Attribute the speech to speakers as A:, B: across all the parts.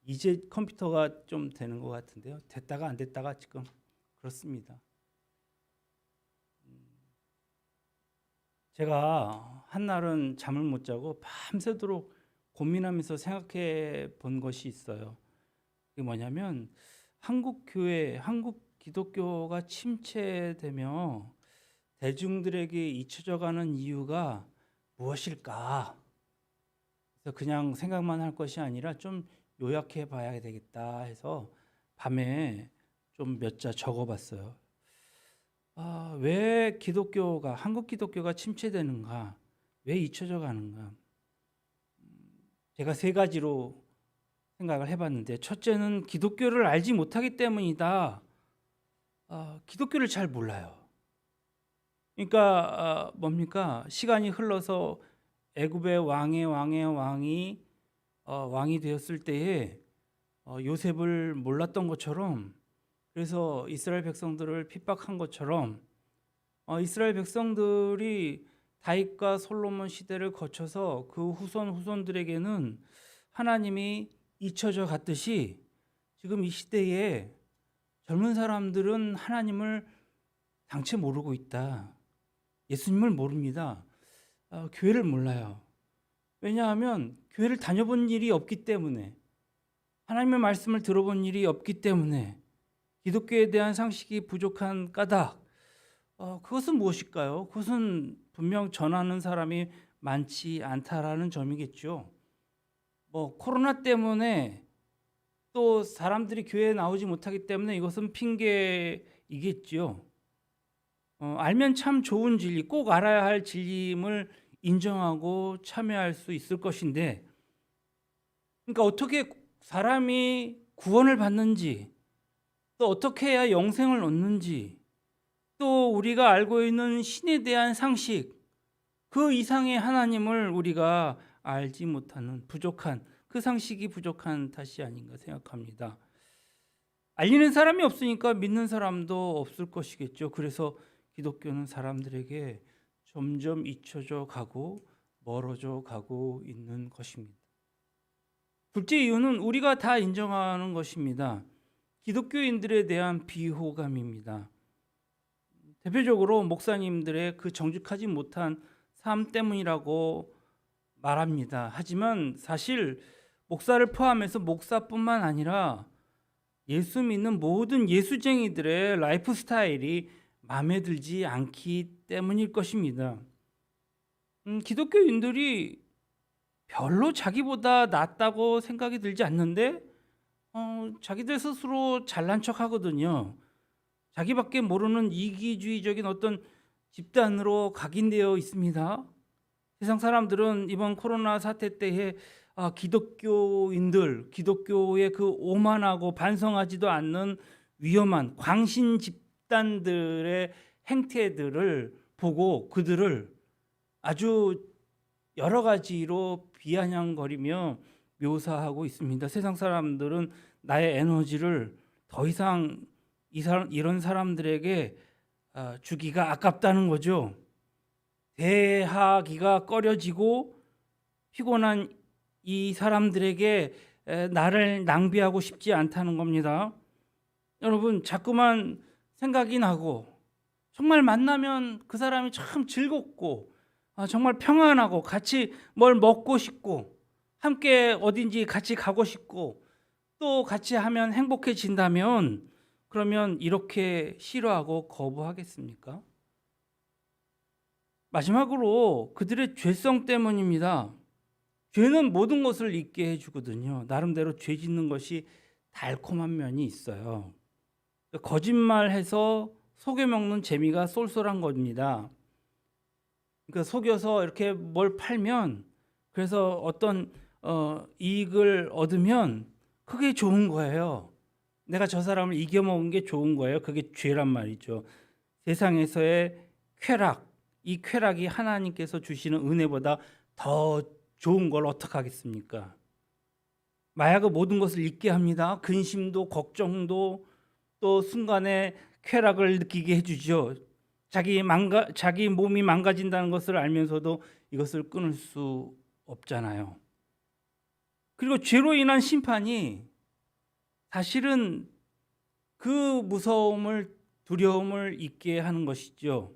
A: 이제 컴퓨터가 좀 되는 것 같은데요. 됐다가 안 됐다가 지금 그렇습니다. 제가 한날은 잠을 못 자고 밤새도록 고민하면서 생각해 본 것이 있어요. 그게 뭐냐면 한국 교회, 한국 기독교가 침체되며 대중들에게 잊혀져 가는 이유가 무엇일까? 그래서 그냥 생각만 할 것이 아니라 좀 요약해 봐야 되겠다 해서 밤에 좀 몇 자 적어 봤어요. 왜 기독교가, 한국 기독교가 침체되는가? 왜 잊혀져 가는가? 제가 세 가지로 생각을 해봤는데, 첫째는 기독교를 알지 못하기 때문이다. 기독교를 잘 몰라요. 그러니까 뭡니까? 시간이 흘러서 애굽의 왕의 왕이 왕이 되었을 때에 요셉을 몰랐던 것처럼, 그래서 이스라엘 백성들을 핍박한 것처럼 이스라엘 백성들이 다윗과 솔로몬 시대를 거쳐서 그 후손들에게는 하나님이 잊혀져 갔듯이 지금 이 시대에 젊은 사람들은 하나님을 당최 모르고 있다. 예수님을 모릅니다. 교회를 몰라요. 왜냐하면 교회를 다녀본 일이 없기 때문에, 하나님의 말씀을 들어본 일이 없기 때문에, 기독교에 대한 상식이 부족한 까닭, 그것은 무엇일까요? 그것은 분명 전하는 사람이 많지 않다라는 점이겠죠. 코로나 때문에 또 사람들이 교회에 나오지 못하기 때문에 이것은 핑계이겠죠. 알면 참 좋은 진리, 꼭 알아야 할 진리임을 인정하고 참여할 수 있을 것인데, 그러니까 어떻게 사람이 구원을 받는지, 또 어떻게 해야 영생을 얻는지, 또 우리가 알고 있는 신에 대한 상식, 그 이상의 하나님을 우리가 알지 못하는 부족한, 그 상식이 부족한 탓이 아닌가 생각합니다. 알리는 사람이 없으니까 믿는 사람도 없을 것이겠죠. 그래서 기독교는 사람들에게 점점 잊혀져 가고 멀어져 가고 있는 것입니다. 둘째 이유는 우리가 다 인정하는 것입니다. 기독교인들에 대한 비호감입니다. 대표적으로 목사님들의 그 정직하지 못한 삶 때문이라고 말합니다. 하지만 사실 목사를 포함해서 목사뿐만 아니라 예수 믿는 모든 예수쟁이들의 라이프 스타일이 마음에 들지 않기 때문일 것입니다. 기독교인들이 별로 자기보다 낫다고 생각이 들지 않는데 자기들 스스로 잘난 척 하거든요. 자기밖에 모르는 이기주의적인 어떤 집단으로 각인되어 있습니다. 세상 사람들은 이번 코로나 사태 때에 기독교인들, 기독교의 그 오만하고 반성하지도 않는 위험한 광신 집단들의 행태들을 보고 그들을 아주 여러 가지로 비아냥거리며 묘사하고 있습니다. 세상 사람들은 나의 에너지를 더 이상 이런 사람들에게 주기가 아깝다는 거죠. 대하기가 꺼려지고 피곤한 이 사람들에게 나를 낭비하고 싶지 않다는 겁니다. 여러분, 자꾸만 생각이 나고 정말 만나면 그 사람이 참 즐겁고 정말 평안하고 같이 뭘 먹고 싶고 함께 어딘지 같이 가고 싶고 또 같이 하면 행복해진다면 그러면 이렇게 싫어하고 거부하겠습니까? 마지막으로 그들의 죄성 때문입니다. 죄는 모든 것을 잊게 해주거든요. 나름대로 죄 짓는 것이 달콤한 면이 있어요. 거짓말해서 속여 먹는 재미가 쏠쏠한 겁니다. 그러니까 속여서 이렇게 뭘 팔면, 그래서 어떤 이익을 얻으면 그게 좋은 거예요. 내가 저 사람을 이겨먹은 게 좋은 거예요. 그게 죄란 말이죠. 세상에서의 쾌락, 이 쾌락이 하나님께서 주시는 은혜보다 더 좋은 걸 어떡하겠습니까? 마약은 모든 것을 잊게 합니다. 근심도 걱정도 또 순간에 쾌락을 느끼게 해주죠. 자기 몸이 망가진다는 것을 알면서도 이것을 끊을 수 없잖아요. 그리고 죄로 인한 심판이 사실은 그 무서움을, 두려움을 잊게 하는 것이죠.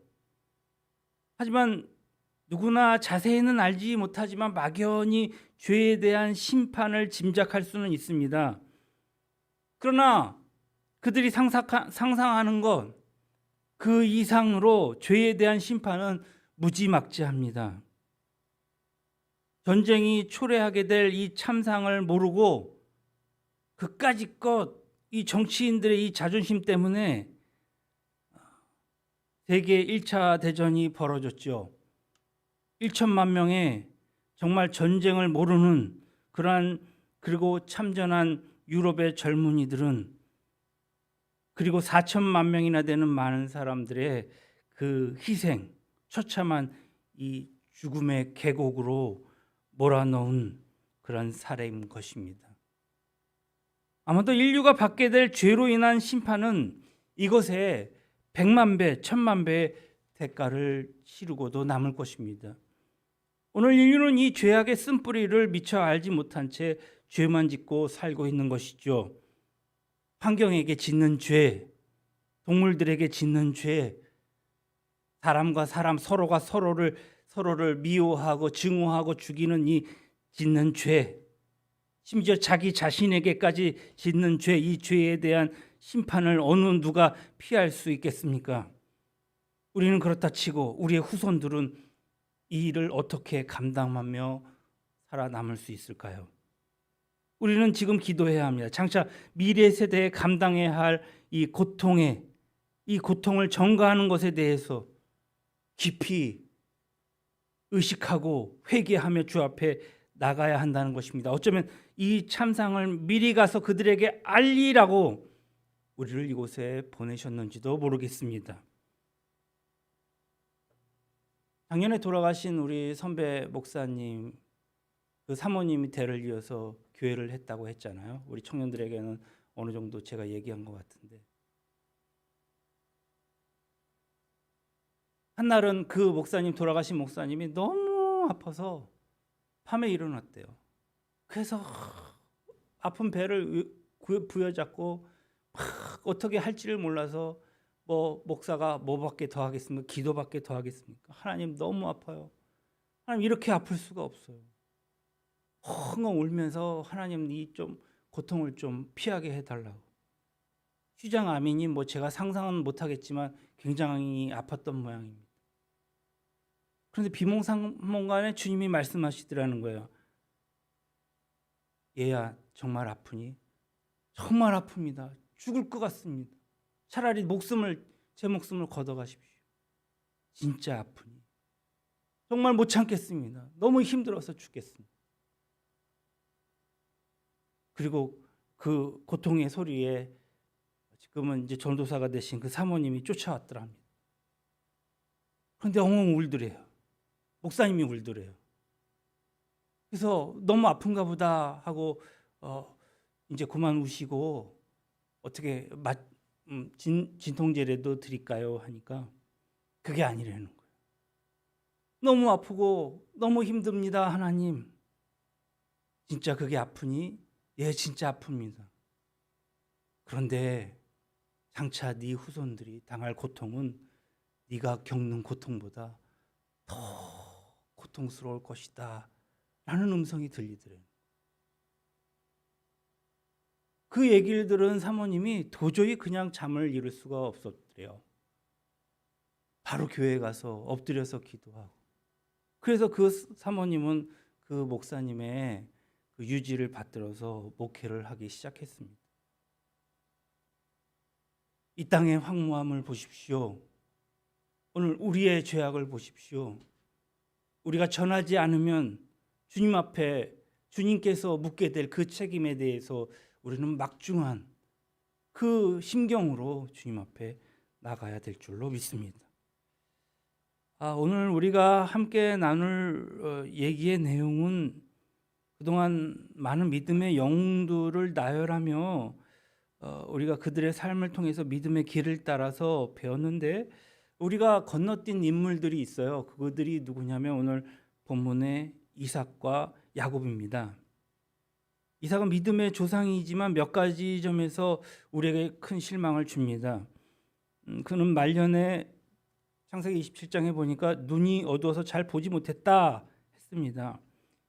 A: 하지만 누구나 자세히는 알지 못하지만 막연히 죄에 대한 심판을 짐작할 수는 있습니다. 그러나 그들이 상상하는 것 그 이상으로 죄에 대한 심판은 무지막지합니다. 전쟁이 초래하게 될 이 참상을 모르고 그까짓 이 정치인들의 이 자존심 때문에 세계 1차 대전이 벌어졌죠. 1천만 명의 정말 전쟁을 모르는 그리고 참전한 유럽의 젊은이들은, 그리고 4천만 명이나 되는 많은 사람들의 그 희생, 처참한 이 죽음의 계곡으로 몰아넣은 그런 사례인 것입니다. 아마도 인류가 받게 될 죄로 인한 심판은 이것에 100만 배, 1000만 배의 대가를 치르고도 남을 것입니다. 오늘 인류는 이 죄악의 쓴뿌리를 미처 알지 못한 채 죄만 짓고 살고 있는 것이죠. 환경에게 짓는 죄, 동물들에게 짓는 죄, 사람과 사람 서로가 서로를 미워하고 증오하고 죽이는 이 짓는 죄, 심지어 자기 자신에게까지 짓는 죄, 이 죄에 대한 심판을 어느 누가 피할 수 있겠습니까? 우리는 그렇다 치고 우리의 후손들은 이 일을 어떻게 감당하며 살아남을 수 있을까요? 우리는 지금 기도해야 합니다. 장차 미래 세대에 감당해야 할 이 고통을 전가하는 것에 대해서 깊이 의식하고 회개하며 주 앞에 나가야 한다는 것입니다. 어쩌면 이 참상을 미리 가서 그들에게 알리라고 우리를 이곳에 보내셨는지도 모르겠습니다. 작년에 돌아가신 우리 선배 목사님, 그 사모님이 대를 이어서 교회를 했다고 했잖아요. 우리 청년들에게는 어느 정도 제가 얘기한 것 같은데, 한날은 그 목사님, 돌아가신 목사님이 너무 아파서 밤에 일어났대요. 그래서 아픈 배를 부여잡고 막 어떻게 할지를 몰라서 목사가 뭐밖에 더 하겠습니까? 기도밖에 더 하겠습니까? 하나님 너무 아파요. 하나님 이렇게 아플 수가 없어요. 엉엉 울면서 하나님 이 좀 고통을 좀 피하게 해달라고. 휘장암이니 제가 상상은 못하겠지만 굉장히 아팠던 모양입니다. 그런데 비몽사몽간에 주님이 말씀하시더라는 거예요. 얘야 정말 아프니? 정말 아픕니다. 죽을 것 같습니다. 차라리 제 목숨을 걷어가십시오. 진짜 아프니? 정말 못 참겠습니다. 너무 힘들어서 죽겠습니다. 그리고 그 고통의 소리에 지금은 이제 전도사가 되신 그 사모님이 쫓아왔더랍니다. 그런데 엉엉 울더래요. 목사님이 울더래요. 그래서 너무 아픈가 보다 하고 이제 그만 우시고 어떻게 진통제라도 드릴까요? 하니까 그게 아니라는 거예요. 너무 아프고 너무 힘듭니다, 하나님. 진짜 그게 아프니? 예, 진짜 아픕니다. 그런데 장차 네 후손들이 당할 고통은 네가 겪는 고통보다 더 고통스러울 것이다 라는 음성이 들리더래요. 그 얘기를 들은 사모님이 도저히 그냥 잠을 이룰 수가 없었대요. 바로 교회에 가서 엎드려서 기도하고, 그래서 그 사모님은 그 목사님의 그 유지를 받들어서 목회를 하기 시작했습니다. 이 땅의 황무함을 보십시오. 오늘 우리의 죄악을 보십시오. 우리가 전하지 않으면 주님 앞에 주님께서 묻게 될 그 책임에 대해서 우리는 막중한 그 심경으로 주님 앞에 나가야 될 줄로 믿습니다. 오늘 우리가 함께 나눌 얘기의 내용은 그동안 많은 믿음의 영웅들을 나열하며 우리가 그들의 삶을 통해서 믿음의 길을 따라서 배웠는데, 우리가 건너뛴 인물들이 있어요. 그들이 누구냐면 오늘 본문의 이삭과 야곱입니다. 이삭은 믿음의 조상이지만 몇 가지 점에서 우리에게 큰 실망을 줍니다. 그는 말년에 창세기 27장에 보니까 눈이 어두워서 잘 보지 못했다 했습니다.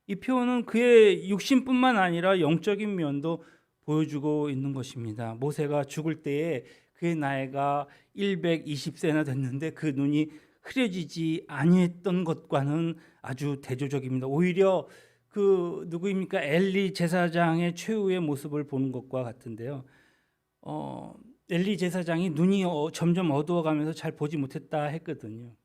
A: 이 표현은 그의 육신뿐만 아니라 영적인 면도 보여주고 있는 것입니다. 모세가 죽을 때에 그의 나이가 120세나 됐는데 그 눈이 흐려지지 아니했던 것과는 아주 대조적입니다. 오히려 그 누구입니까? 엘리 제사장의 최후의 모습을 보는 것과 같은데요. 엘리 제사장이 눈이 점점 어두워가면서 잘 보지 못했다 했거든요.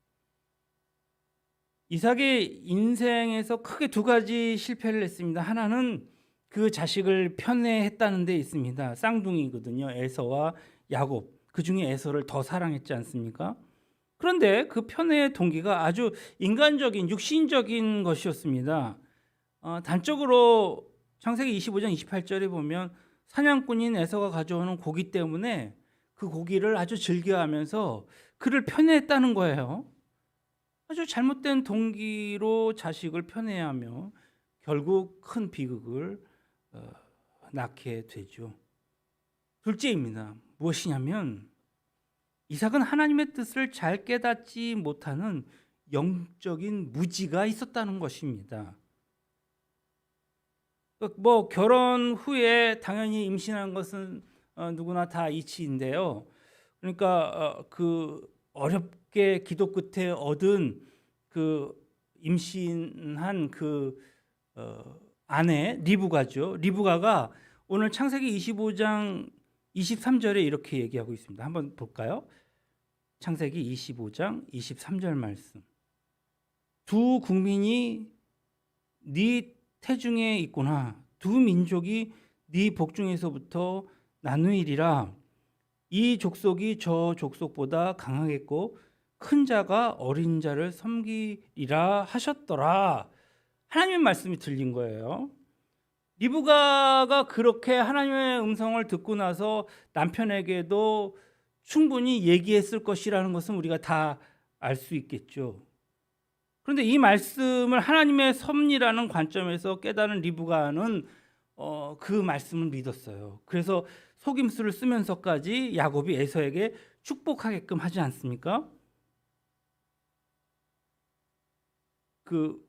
A: 이삭의 인생에서 크게 두 가지 실패를 했습니다. 하나는 그 자식을 편애했다는 데 있습니다. 쌍둥이거든요. 에서와 야곱. 그 중에 에서를 더 사랑했지 않습니까? 그런데 그 편애의 동기가 아주 인간적인 육신적인 것이었습니다. 단적으로 창세기 25장 28절에 보면 사냥꾼인 에서가 가져오는 고기 때문에 그 고기를 아주 즐겨하면서 그를 편애했다는 거예요. 아주 잘못된 동기로 자식을 편애하며 결국 큰 비극을 낳게 되죠. 둘째입니다. 무엇이냐면 이삭은 하나님의 뜻을 잘 깨닫지 못하는 영적인 무지가 있었다는 것입니다. 뭐 결혼 후에 당연히 임신한 것은 누구나 다 이치인데요. 그러니까 그 어렵게 기도 끝에 얻은 그 임신한 그 아내 리브가죠. 리브가가 오늘 창세기 25장 23절에 이렇게 얘기하고 있습니다. 한번 볼까요? 창세기 25장 23절 말씀. 두 국민이 네 태중에 있구나. 두 민족이 네 복중에서부터 나누이리라. 이 족속이 저 족속보다 강하겠고 큰 자가 어린 자를 섬기리라 하셨더라. 하나님의 말씀이 들린 거예요. 리브가가 그렇게 하나님의 음성을 듣고 나서 남편에게도 충분히 얘기했을 것이라는 것은 우리가 다 알 수 있겠죠. 그런데 이 말씀을 하나님의 섭리라는 관점에서 깨달은 리브가는 그 말씀을 믿었어요. 그래서 속임수를 쓰면서까지 야곱이 에서에게 축복하게끔 하지 않습니까? 그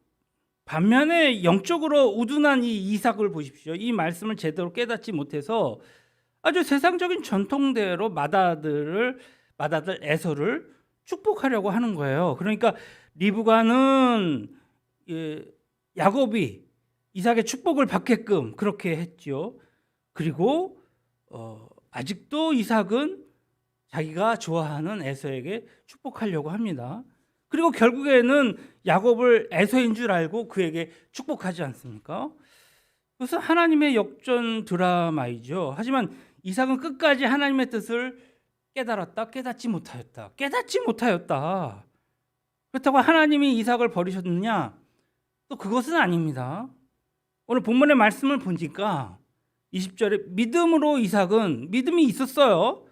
A: 반면에 영적으로 우둔한 이 이삭을 보십시오. 이 말씀을 제대로 깨닫지 못해서 아주 세상적인 전통대로 맏아들 에서를 축복하려고 하는 거예요. 그러니까 리브가는 야곱이 이삭의 축복을 받게끔 그렇게 했죠. 그리고 아직도 이삭은 자기가 좋아하는 에서에게 축복하려고 합니다. 그리고 결국에는 야곱을 에서인 줄 알고 그에게 축복하지 않습니까? 그것은 하나님의 역전 드라마이죠. 하지만 이삭은 끝까지 하나님의 뜻을 깨달았다, 깨닫지 못하였다. 그렇다고 하나님이 이삭을 버리셨느냐? 또 그것은 아닙니다. 오늘 본문의 말씀을 보니까 20절에 믿음으로 이삭은 믿음이 있었어요.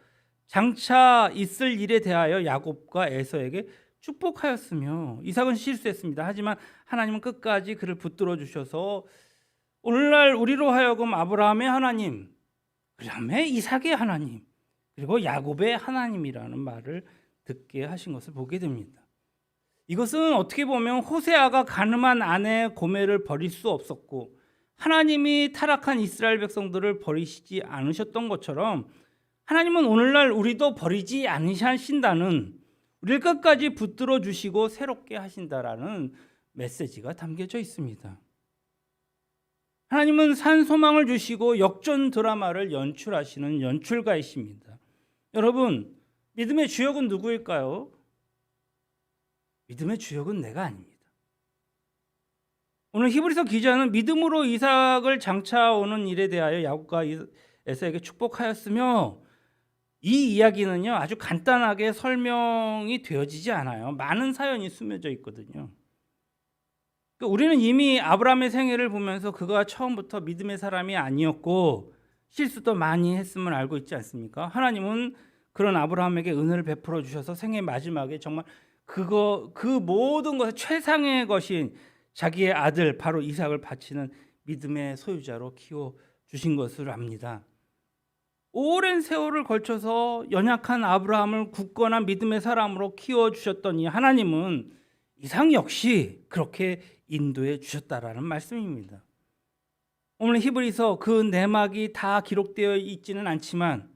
A: 장차 있을 일에 대하여 야곱과 에서에게 축복하였으며 이삭은 실수했습니다. 하지만 하나님은 끝까지 그를 붙들어 주셔서 오늘날 우리로 하여금 아브라함의 하나님, 그다음에 이삭의 하나님, 그리고 야곱의 하나님이라는 말을 듣게 하신 것을 보게 됩니다. 이것은 어떻게 보면 호세아가 가늠한 아내 고멜을 버릴 수 없었고 하나님이 타락한 이스라엘 백성들을 버리시지 않으셨던 것처럼 하나님은 오늘날 우리도 버리지 않으신다는, 우리를 끝까지 붙들어 주시고 새롭게 하신다라는 메시지가 담겨져 있습니다. 하나님은 산 소망을 주시고 역전 드라마를 연출하시는 연출가이십니다. 여러분, 믿음의 주역은 누구일까요? 믿음의 주역은 내가 아닙니다. 오늘 히브리서 기자는 믿음으로 이삭을 장차 오는 일에 대하여 야곱과 에서에게 축복하였으며, 이 이야기는요 아주 간단하게 설명이 되어지지 않아요. 많은 사연이 숨겨져 있거든요. 우리는 이미 아브라함의 생애를 보면서 그가 처음부터 믿음의 사람이 아니었고 실수도 많이 했음을 알고 있지 않습니까? 하나님은 그런 아브라함에게 은혜를 베풀어 주셔서 생애 마지막에 정말 그 모든 것의 최상의 것인 자기의 아들 바로 이삭을 바치는 믿음의 소유자로 키워 주신 것을 압니다. 오랜 세월을 걸쳐서 연약한 아브라함을 굳건한 믿음의 사람으로 키워주셨더니 하나님은 이삭 역시 그렇게 인도해 주셨다라는 말씀입니다. 오늘 히브리서 그 내막이 다 기록되어 있지는 않지만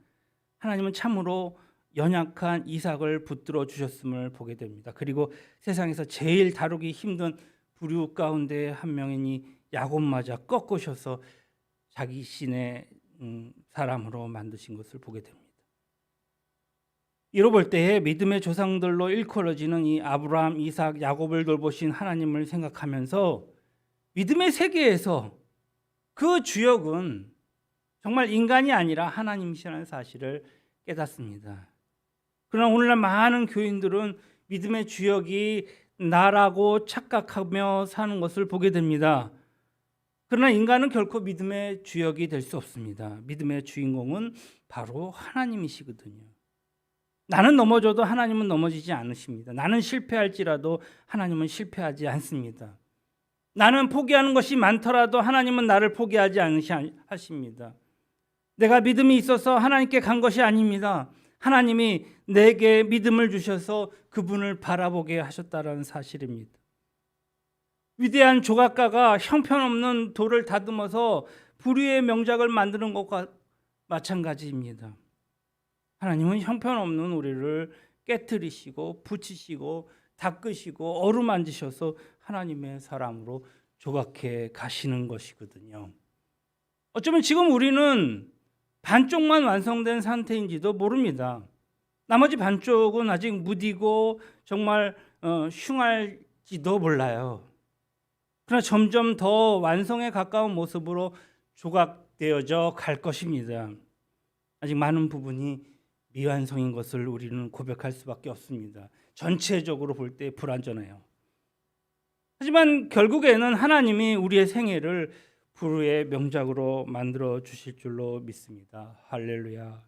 A: 하나님은 참으로 연약한 이삭을 붙들어 주셨음을 보게 됩니다. 그리고 세상에서 제일 다루기 힘든 부류 가운데 한 명인 이 야곱마저 꺾으셔서 자기 신의 사람으로 만드신 것을 보게 됩니다. 이로 볼 때에 믿음의 조상들로 일컬어지는 이 아브라함, 이삭, 야곱을 돌보신 하나님을 생각하면서 믿음의 세계에서 그 주역은 정말 인간이 아니라 하나님이시라는 사실을 깨닫습니다. 그러나 오늘날 많은 교인들은 믿음의 주역이 나라고 착각하며 사는 것을 보게 됩니다. 그러나 인간은 결코 믿음의 주역이 될 수 없습니다. 믿음의 주인공은 바로 하나님이시거든요. 나는 넘어져도 하나님은 넘어지지 않으십니다. 나는 실패할지라도 하나님은 실패하지 않습니다. 나는 포기하는 것이 많더라도 하나님은 나를 포기하지 않으십니다. 내가 믿음이 있어서 하나님께 간 것이 아닙니다. 하나님이 내게 믿음을 주셔서 그분을 바라보게 하셨다는 사실입니다. 위대한 조각가가 형편없는 돌을 다듬어서 불의의 명작을 만드는 것과 마찬가지입니다. 하나님은 형편없는 우리를 깨트리시고 붙이시고 닦으시고 어루만지셔서 하나님의 사람으로 조각해 가시는 것이거든요. 어쩌면 지금 우리는 반쪽만 완성된 상태인지도 모릅니다. 나머지 반쪽은 아직 무디고 정말 흉할지도 몰라요. 그러나 점점 더 완성에 가까운 모습으로 조각되어져 갈 것입니다. 아직 많은 부분이 미완성인 것을 우리는 고백할 수밖에 없습니다. 전체적으로 볼 때 불완전해요. 하지만 결국에는 하나님이 우리의 생애를 불후의 명작으로 만들어 주실 줄로 믿습니다. 할렐루야.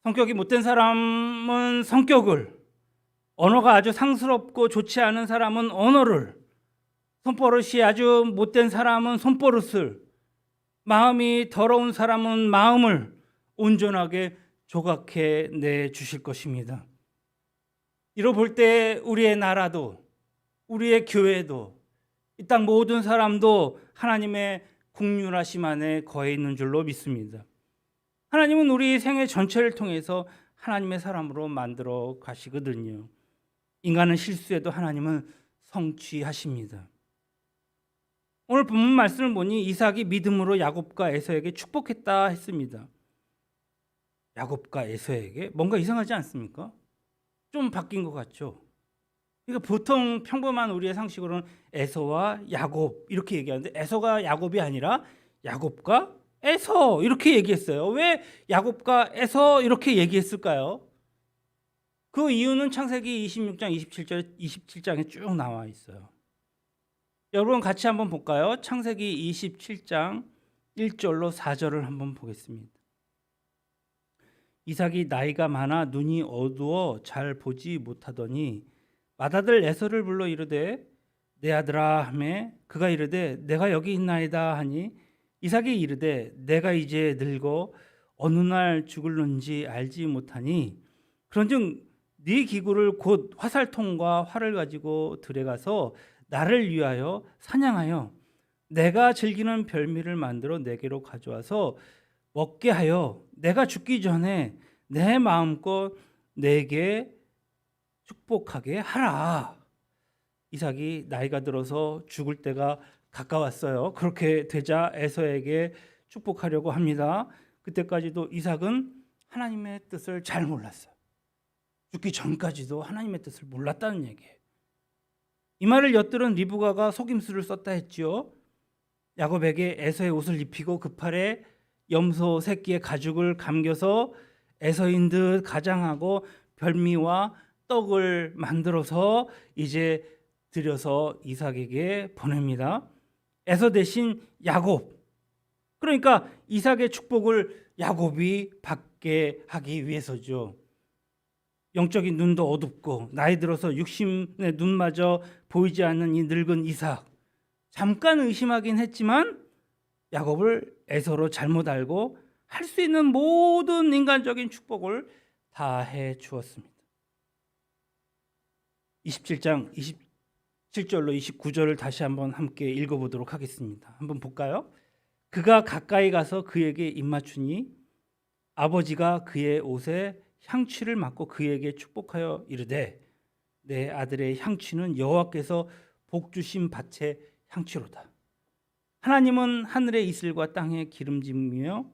A: 성격이 못된 사람은 성격을, 언어가 아주 상스럽고 좋지 않은 사람은 언어를, 손버릇이 아주 못된 사람은 손버릇을, 마음이 더러운 사람은 마음을 온전하게 조각해 내 주실 것입니다. 이로 볼 때 우리의 나라도, 우리의 교회도, 이 땅 모든 사람도 하나님의 국률하심 안에 거해 있는 줄로 믿습니다. 하나님은 우리 생애 전체를 통해서 하나님의 사람으로 만들어 가시거든요. 인간은 실수해도 하나님은 성취하십니다. 오늘 본문 말씀을 보니 이삭이 믿음으로 야곱과 에서에게 축복했다 했습니다. 야곱과 에서에게 뭔가 이상하지 않습니까? 좀 바뀐 것 같죠? 그러니까 보통 평범한 우리의 상식으로는 에서와 야곱 이렇게 얘기하는데 에서가 야곱이 아니라 야곱과 에서 이렇게 얘기했어요. 왜 야곱과 에서 이렇게 얘기했을까요? 그 이유는 창세기 26장 27장에 쭉 나와 있어요. 여러분 같이 한번 볼까요? 창세기 27장 1절로 4절을 한번 보겠습니다. 이삭이 나이가 많아 눈이 어두워 잘 보지 못하더니 맏아들 에서를 불러 이르되 내 아들아 하매 그가 이르되 내가 여기 있나이다 하니 이삭이 이르되 내가 이제 늙어 어느 날 죽을는지 알지 못하니 그런즉 네 기구를 곧 화살통과 활을 가지고 들에 가서 나를 위하여 사냥하여 내가 즐기는 별미를 만들어 내게로 가져와서 먹게 하여 내가 죽기 전에 내 마음껏 내게 축복하게 하라. 이삭이 나이가 들어서 죽을 때가 가까웠어요. 그렇게 되자 에서에게 축복하려고 합니다. 그때까지도 이삭은 하나님의 뜻을 잘 몰랐어요. 죽기 전까지도 하나님의 뜻을 몰랐다는 얘기예요. 이 말을 엿들은 리브가가 속임수를 썼다 했지요. 야곱에게 에서의 옷을 입히고 그 팔에 염소 새끼의 가죽을 감겨서 에서인 듯 가장하고 별미와 떡을 만들어서 이제 들여서 이삭에게 보냅니다. 에서 대신 야곱. 그러니까 이삭의 축복을 야곱이 받게 하기 위해서죠. 영적인 눈도 어둡고 나이 들어서 육신의 눈마저 보이지 않는 이 늙은 이삭. 잠깐 의심하긴 했지만 야곱을 에서로 잘못 알고 할 수 있는 모든 인간적인 축복을 다 해 주었습니다. 27장 27절로 29절을 다시 한번 함께 읽어보도록 하겠습니다. 한번 볼까요? 그가 가까이 가서 그에게 입맞추니 아버지가 그의 옷에 향취를 맡고 그에게 축복하여 이르되 내 아들의 향취는 여호와께서 복 주신 밭의 향취로다. 하나님은 하늘의 이슬과 땅의 기름짐이며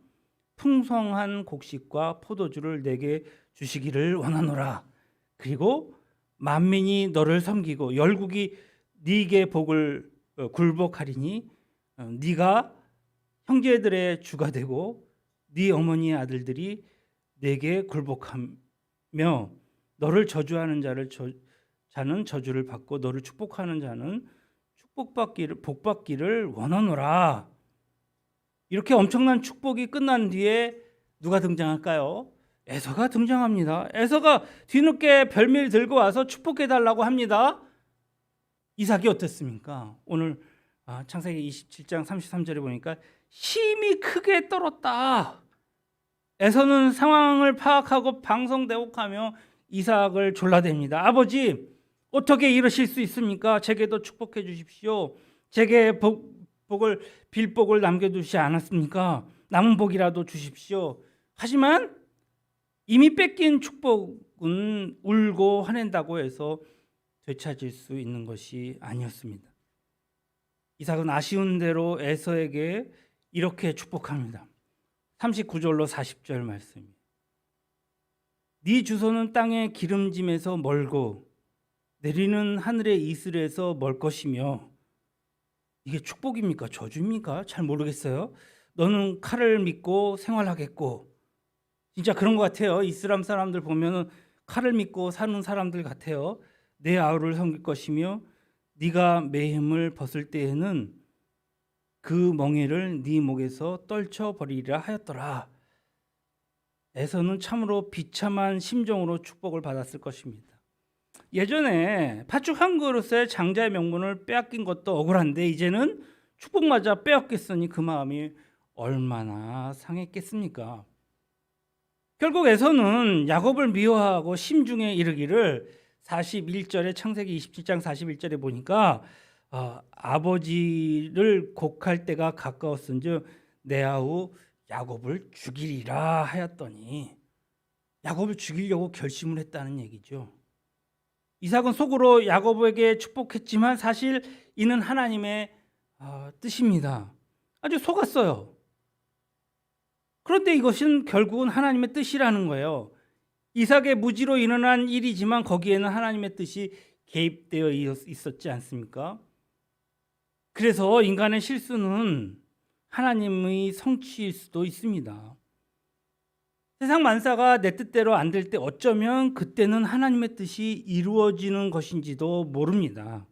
A: 풍성한 곡식과 포도주를 내게 주시기를 원하노라. 그리고 만민이 너를 섬기고 열국이 네게 복을 굴복하리니 네가 형제들의 주가 되고 네 어머니의 아들들이 네게 굴복하며 너를 저주하는 자는 저주를 받고 너를 축복하는 자는 복받기를 원하노라. 이렇게 엄청난 축복이 끝난 뒤에 누가 등장할까요? 에서가 등장합니다. 에서가 뒤늦게 별미를 들고 와서 축복해 달라고 합니다. 이삭이 어땠습니까? 오늘 창세기 27장 33절에 보니까 힘이 크게 떨었다. 에서는 상황을 파악하고 방송대혹하며 이삭을 졸라댑니다. 아버지, 어떻게 이러실 수 있습니까? 제게도 축복해 주십시오. 제게 빌복을 남겨두지 않았습니까? 남은 복이라도 주십시오. 하지만 이미 뺏긴 축복은 울고 화낸다고 해서 되찾을 수 있는 것이 아니었습니다. 이삭은 아쉬운 대로 에서에게 이렇게 축복합니다. 39절로 40절 말씀. 네 주소는 땅의 기름짐에서 멀고 내리는 하늘의 이슬에서 멀 것이며. 이게 축복입니까? 저주입니까? 잘 모르겠어요. 너는 칼을 믿고 생활하겠고. 진짜 그런 것 같아요. 이슬람 사람들 보면은 칼을 믿고 사는 사람들 같아요. 내 아우를 섬길 것이며 네가 매임을 벗을 때에는 그 멍에를 네 목에서 떨쳐버리리라 하였더라. 에서는 참으로 비참한 심정으로 축복을 받았을 것입니다. 예전에 팥죽 한 그릇에 장자의 명분을 빼앗긴 것도 억울한데 이제는 축복마저 빼앗겼으니 그 마음이 얼마나 상했겠습니까? 결국 에서는 야곱을 미워하고 심중에 이르기를 41절에 창세기 27장 41절에 보니까 아버지를 곡할 때가 가까웠은즉 내 아우 야곱을 죽이리라 하였더니 야곱을 죽이려고 결심을 했다는 얘기죠. 이삭은 속으로 야곱에게 축복했지만 사실 이는 하나님의 뜻입니다. 아주 속았어요. 그런데 이것은 결국은 하나님의 뜻이라는 거예요. 이삭의 무지로 일어난 일이지만 거기에는 하나님의 뜻이 개입되어 있었지 않습니까? 그래서 인간의 실수는 하나님의 성취일 수도 있습니다. 세상 만사가 내 뜻대로 안 될 때 어쩌면 그때는 하나님의 뜻이 이루어지는 것인지도 모릅니다.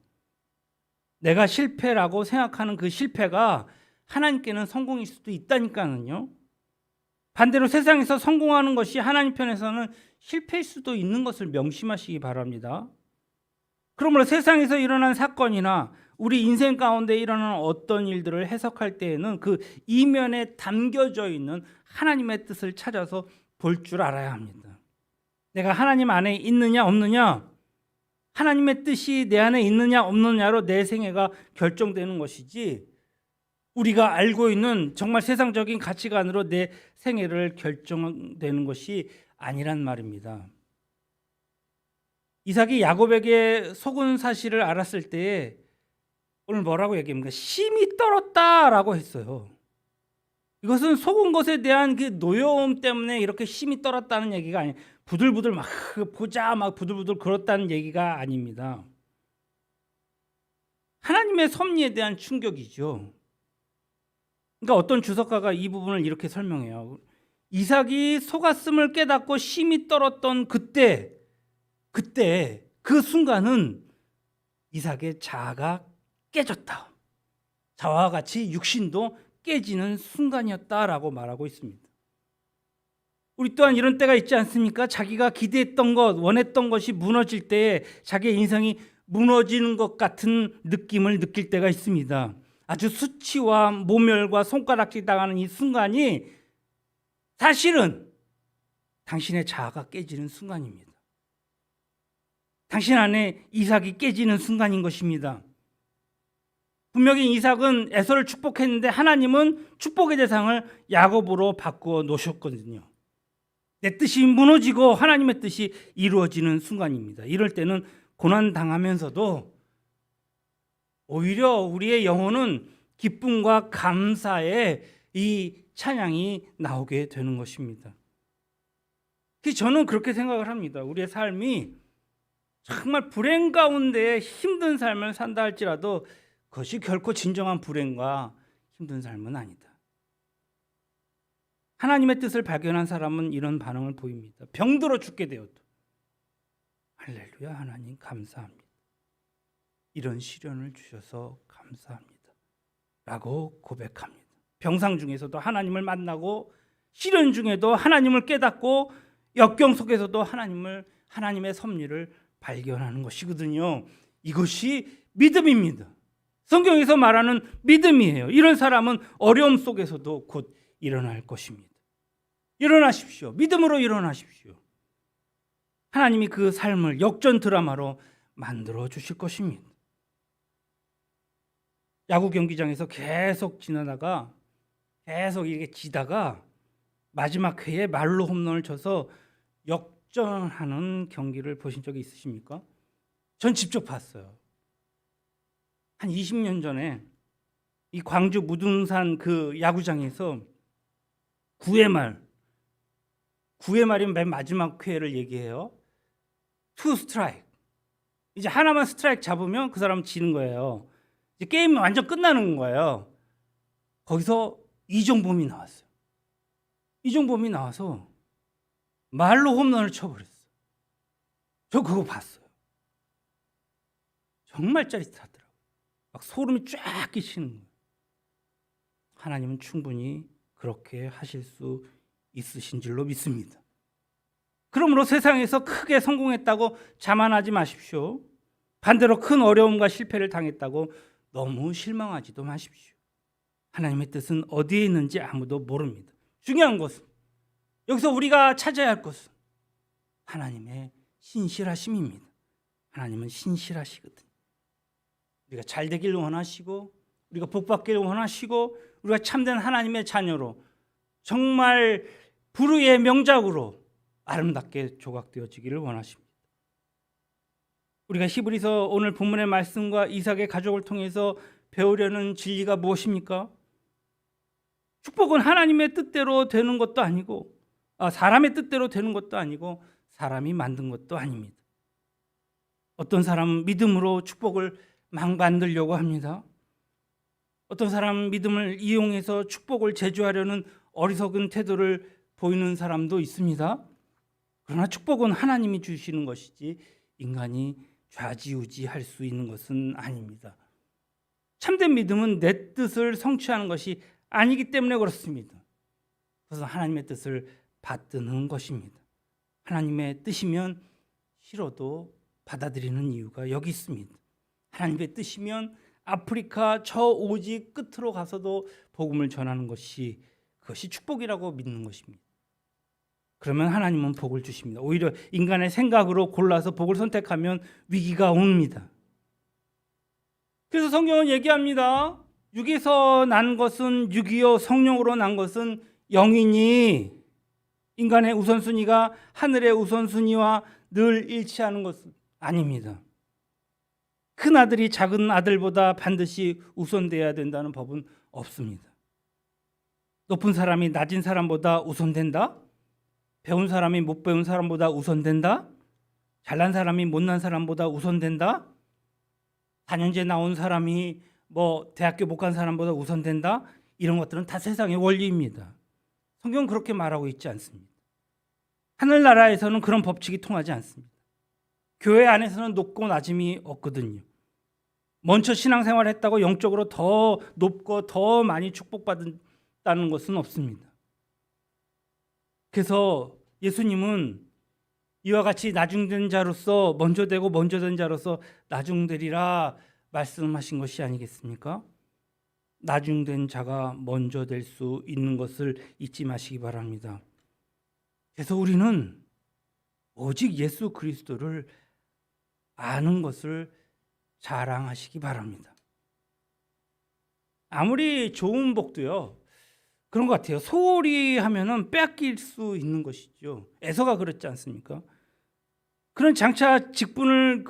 A: 내가 실패라고 생각하는 그 실패가 하나님께는 성공일 수도 있다니까는요. 반대로 세상에서 성공하는 것이 하나님 편에서는 실패일 수도 있는 것을 명심하시기 바랍니다. 그러므로 세상에서 일어난 사건이나 우리 인생 가운데 일어나는 어떤 일들을 해석할 때에는 그 이면에 담겨져 있는 하나님의 뜻을 찾아서 볼 줄 알아야 합니다. 내가 하나님 안에 있느냐 없느냐, 하나님의 뜻이 내 안에 있느냐 없느냐로 내 생애가 결정되는 것이지 우리가 알고 있는 정말 세상적인 가치관으로 내 생애를 결정되는 것이 아니란 말입니다. 이삭이 야곱에게 속은 사실을 알았을 때 오늘 뭐라고 얘기합니까? 심이 떨었다라고 했어요. 이것은 속은 것에 대한 그 노여움 때문에 이렇게 심이 떨었다는 얘기가 아니에요. 부들부들 막 보자 막 부들부들 그렇다는 얘기가 아닙니다. 하나님의 섭리에 대한 충격이죠. 그러니까 어떤 주석가가 이 부분을 이렇게 설명해요. 이삭이 속았음을 깨닫고 심이 떨었던 그때 그 순간은 이삭의 자아가 깨졌다. 자아와 같이 육신도 깨지는 순간이었다라고 말하고 있습니다. 우리 또한 이런 때가 있지 않습니까? 자기가 기대했던 것, 원했던 것이 무너질 때에 자기의 인생이 무너지는 것 같은 느낌을 느낄 때가 있습니다. 아주 수치와 모멸과 손가락질 당하는 이 순간이 사실은 당신의 자아가 깨지는 순간입니다. 당신 안에 이삭이 깨지는 순간인 것입니다. 분명히 이삭은 에서를 축복했는데 하나님은 축복의 대상을 야곱으로 바꾸어 놓으셨거든요. 내 뜻이 무너지고 하나님의 뜻이 이루어지는 순간입니다. 이럴 때는 고난 당하면서도 오히려 우리의 영혼은 기쁨과 감사의 이 찬양이 나오게 되는 것입니다. 저는 그렇게 생각을 합니다. 우리의 삶이 정말 불행 가운데 힘든 삶을 산다 할지라도 그것이 결코 진정한 불행과 힘든 삶은 아니다. 하나님의 뜻을 발견한 사람은 이런 반응을 보입니다. 병들어 죽게 되어도 할렐루야, 하나님 감사합니다. 이런 시련을 주셔서 감사합니다 라고 고백합니다. 병상 중에서도 하나님을 만나고 시련 중에도 하나님을 깨닫고 역경 속에서도 하나님의 섭리를 발견하는 것이거든요. 이것이 믿음입니다. 성경에서 말하는 믿음이에요. 이런 사람은 어려움 속에서도 곧 일어날 것입니다. 일어나십시오. 믿음으로 일어나십시오. 하나님이 그 삶을 역전 드라마로 만들어 주실 것입니다. 야구 경기장에서 계속 지나다가 계속 이렇게 지다가 마지막 회에 말로 홈런을 쳐서 역전하는 경기를 보신 적이 있으십니까? 전 직접 봤어요. 한 20년 전에 이 광주 무등산 그 야구장에서 9회 말이면 맨 마지막 회를 얘기해요. 2 스트라이크. 이제 하나만 스트라이크 잡으면 그 사람은 지는 거예요. 이제 게임이 완전 끝나는 거예요. 거기서 이종범이 나왔어요. 이종범이 나와서 말로 홈런을 쳐버렸어요. 저 그거 봤어요. 정말 짜릿하더라고요. 막 소름이 쫙 끼치는 거예요. 하나님은 충분히 그렇게 하실 수 있으신 줄로 믿습니다. 그러므로 세상에서 크게 성공했다고 자만하지 마십시오. 반대로 큰 어려움과 실패를 당했다고 너무 실망하지도 마십시오. 하나님의 뜻은 어디에 있는지 아무도 모릅니다. 중요한 것은, 여기서 우리가 찾아야 할 것은 하나님의 신실하심입니다. 하나님은 신실하시거든요. 우리가 잘 되기를 원하시고, 우리가 복받기를 원하시고, 우리가 참된 하나님의 자녀로 정말 불의의 명작으로 아름답게 조각되어지기를 원하십니다. 우리가 히브리서 오늘 본문의 말씀과 이삭의 가족을 통해서 배우려는 진리가 무엇입니까? 축복은 하나님의 뜻대로 되는 것도 아니고, 사람의 뜻대로 되는 것도 아니고, 사람이 만든 것도 아닙니다. 어떤 사람은 믿음으로 축복을 막 만들려고 합니다. 어떤 사람은 믿음을 이용해서 축복을 제조하려는 어리석은 태도를 보이는 사람도 있습니다. 그러나 축복은 하나님이 주시는 것이지 인간이 좌지우지할 수 있는 것은 아닙니다. 참된 믿음은 내 뜻을 성취하는 것이 아니기 때문에 그렇습니다. 그래서 하나님의 뜻을 받드는 것입니다. 하나님의 뜻이면 싫어도 받아들이는 이유가 여기 있습니다. 하나님의 뜻이면 아프리카 저 오지 끝으로 가서도 복음을 전하는 것이, 그것이 축복이라고 믿는 것입니다. 그러면 하나님은 복을 주십니다. 오히려 인간의 생각으로 골라서 복을 선택하면 위기가 옵니다. 그래서 성경은 얘기합니다. 육에서 난 것은 육이요 성령으로 난 것은 영이니, 인간의 우선순위가 하늘의 우선순위와 늘 일치하는 것은 아닙니다. 큰 아들이 작은 아들보다 반드시 우선돼야 된다는 법은 없습니다. 높은 사람이 낮은 사람보다 우선된다? 배운 사람이 못 배운 사람보다 우선된다? 잘난 사람이 못난 사람보다 우선된다? 4년제 나온 사람이 대학교 못 간 사람보다 우선된다? 이런 것들은 다 세상의 원리입니다. 성경은 그렇게 말하고 있지 않습니다. 하늘나라에서는 그런 법칙이 통하지 않습니다. 교회 안에서는 높고 낮음이 없거든요. 먼저 신앙생활을 했다고 영적으로 더 높고 더 많이 축복받았다는 것은 없습니다. 그래서 예수님은 이와 같이 나중된 자로서 먼저 되고 먼저 된 자로서 나중되리라 말씀하신 것이 아니겠습니까? 나중된 자가 먼저 될 수 있는 것을 잊지 마시기 바랍니다. 그래서 우리는 오직 예수 그리스도를 아는 것을 자랑하시기 바랍니다. 아무리 좋은 복도요, 그런 것 같아요. 소홀히 하면은 빼앗길 수 있는 것이죠. 에서가 그렇지 않습니까? 그런 장차 직분을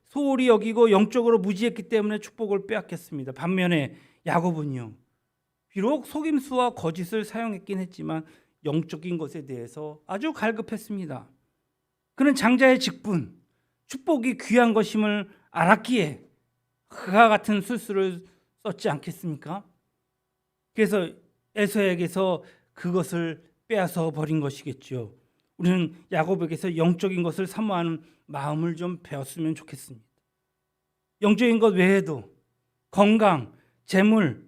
A: 소홀히 여기고 영적으로 무지했기 때문에 축복을 빼앗겼습니다. 반면에 야곱은요, 비록 속임수와 거짓을 사용했긴 했지만 영적인 것에 대해서 아주 갈급했습니다. 그는 장자의 직분, 축복이 귀한 것임을 알았기에 그와 같은 술수를 썼지 않겠습니까? 그래서 에서에게서 그것을 빼앗아 버린 것이겠죠. 우리는 야곱에게서 영적인 것을 사모하는 마음을 좀 배웠으면 좋겠습니다. 영적인 것 외에도 건강, 재물,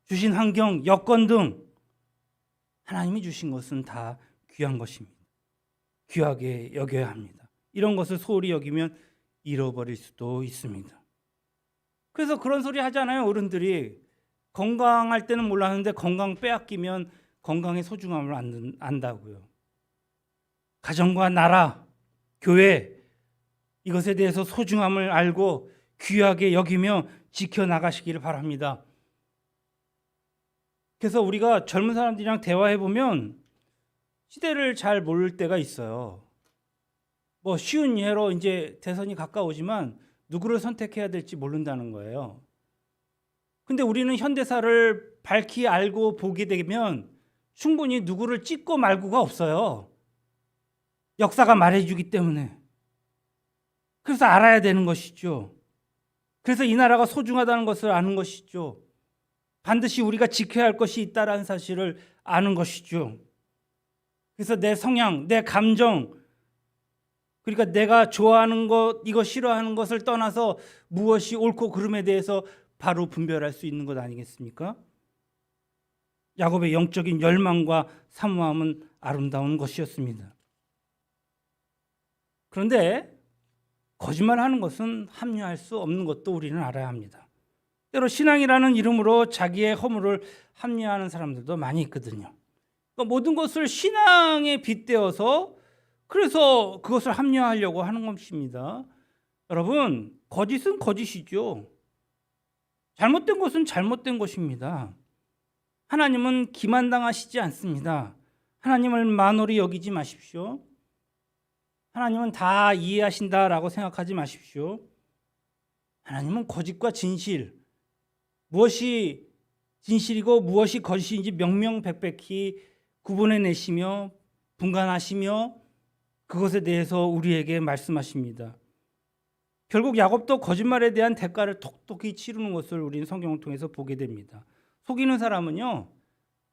A: 주신 환경, 여건 등 하나님이 주신 것은 다 귀한 것입니다. 귀하게 여겨야 합니다. 이런 것을 소홀히 여기면 잃어버릴 수도 있습니다. 그래서 그런 소리 하잖아요. 어른들이 건강할 때는 몰랐는데 건강 빼앗기면 건강의 소중함을 안다고요. 가정과 나라, 교회, 이것에 대해서 소중함을 알고 귀하게 여기며 지켜나가시기를 바랍니다. 그래서 우리가 젊은 사람들이랑 대화해보면 시대를 잘 모를 때가 있어요. 뭐 쉬운 예로 이제 대선이 가까우지만 누구를 선택해야 될지 모른다는 거예요. 근데 우리는 현대사를 밝히 알고 보게 되면 충분히 누구를 찍고 말고가 없어요. 역사가 말해주기 때문에. 그래서 알아야 되는 것이죠. 그래서 이 나라가 소중하다는 것을 아는 것이죠. 반드시 우리가 지켜야 할 것이 있다는 사실을 아는 것이죠. 그래서 내 성향, 내 감정, 그러니까 내가 좋아하는 것, 이거 싫어하는 것을 떠나서 무엇이 옳고 그름에 대해서 바로 분별할 수 있는 것 아니겠습니까? 야곱의 영적인 열망과 사모함은 아름다운 것이었습니다. 그런데 거짓말하는 것은 합리화할 수 없는 것도 우리는 알아야 합니다. 때로 신앙이라는 이름으로 자기의 허물을 합리화하는 사람들도 많이 있거든요. 그러니까 모든 것을 신앙에 빗대어서 그래서 그것을 합리화하려고 하는 것입니다. 여러분, 거짓은 거짓이죠. 잘못된 것은 잘못된 것입니다. 하나님은 기만당하시지 않습니다. 하나님을 만홀히 여기지 마십시오. 하나님은 다 이해하신다라고 생각하지 마십시오. 하나님은 거짓과 진실, 무엇이 진실이고 무엇이 거짓인지 명명백백히 구분해내시며 분간하시며 그것에 대해서 우리에게 말씀하십니다. 결국 야곱도 거짓말에 대한 대가를 톡톡히 치르는 것을 우리는 성경을 통해서 보게 됩니다. 속이는 사람은요,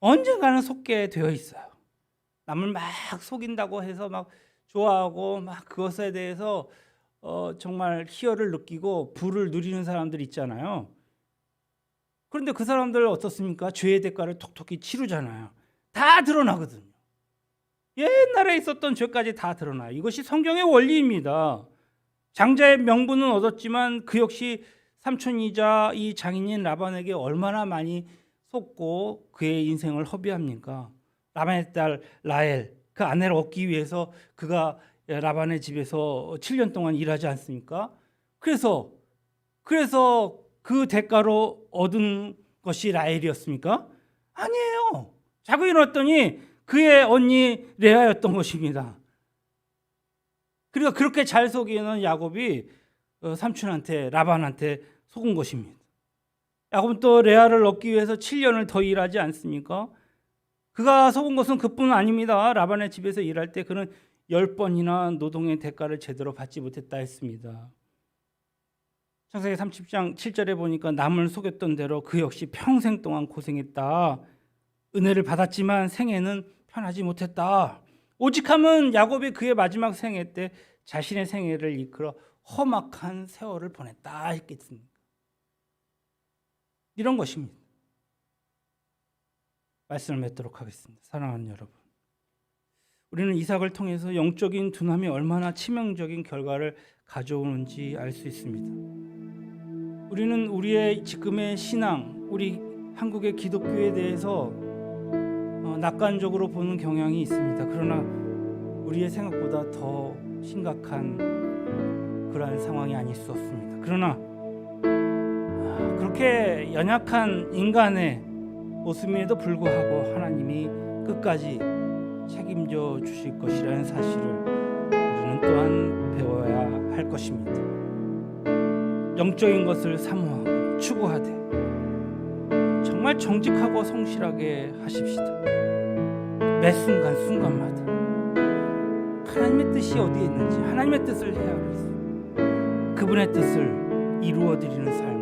A: 언젠가는 속게 되어 있어요. 남을 막 속인다고 해서 막 좋아하고 막 그것에 대해서 정말 희열을 느끼고 부를 누리는 사람들 있잖아요. 그런데 그 사람들 어떻습니까? 죄의 대가를 톡톡히 치르잖아요. 다 드러나거든요. 옛날에 있었던 죄까지 다 드러나요. 이것이 성경의 원리입니다. 장자의 명분은 얻었지만 그 역시 삼촌이자 이 장인인 라반에게 얼마나 많이 속고 그의 인생을 허비합니까? 라반의 딸 라헬, 그 아내를 얻기 위해서 그가 라반의 집에서 7년 동안 일하지 않습니까? 그래서 그 대가로 얻은 것이 라헬이었습니까? 아니에요. 자고 일어났더니 그의 언니 레아였던 것입니다. 그러니까 그렇게 잘 속이는 야곱이 삼촌한테 라반한테 속은 것입니다. 야곱은 또 레아를 얻기 위해서 7년을 더 일하지 않습니까? 그가 속은 것은 그뿐 아닙니다. 라반의 집에서 일할 때 그는 10번이나 노동의 대가를 제대로 받지 못했다 했습니다. 창세기 30장 7절에 보니까 남을 속였던 대로 그 역시 평생 동안 고생했다. 은혜를 받았지만 생애는 편하지 못했다. 오직함은 야곱이 그의 마지막 생애 때 자신의 생애를 이끌어 험악한 세월을 보냈다 했겠습니까? 이런 것입니다. 말씀을 맺도록 하겠습니다. 사랑하는 여러분, 우리는 이삭을 통해서 영적인 둔함이 얼마나 치명적인 결과를 가져오는지 알 수 있습니다. 우리는 우리의 지금의 신앙, 우리 한국의 기독교에 대해서 낙관적으로 보는 경향이 있습니다. 그러나 우리의 생각보다 더 심각한 그러한 상황이 아닐 수 없습니다. 그러나 그렇게 연약한 인간의 모습임에도 불구하고 하나님이 끝까지 책임져 주실 것이라는 사실을 우리는 또한 배워야 할 것입니다. 영적인 것을 사모하고 추구하되 정말 정직하고 성실하게 하십시다. 매 순간 순간마다 하나님의 뜻이 어디에 있는지 하나님의 뜻을 헤아리고 그분의 뜻을 이루어 드리는 삶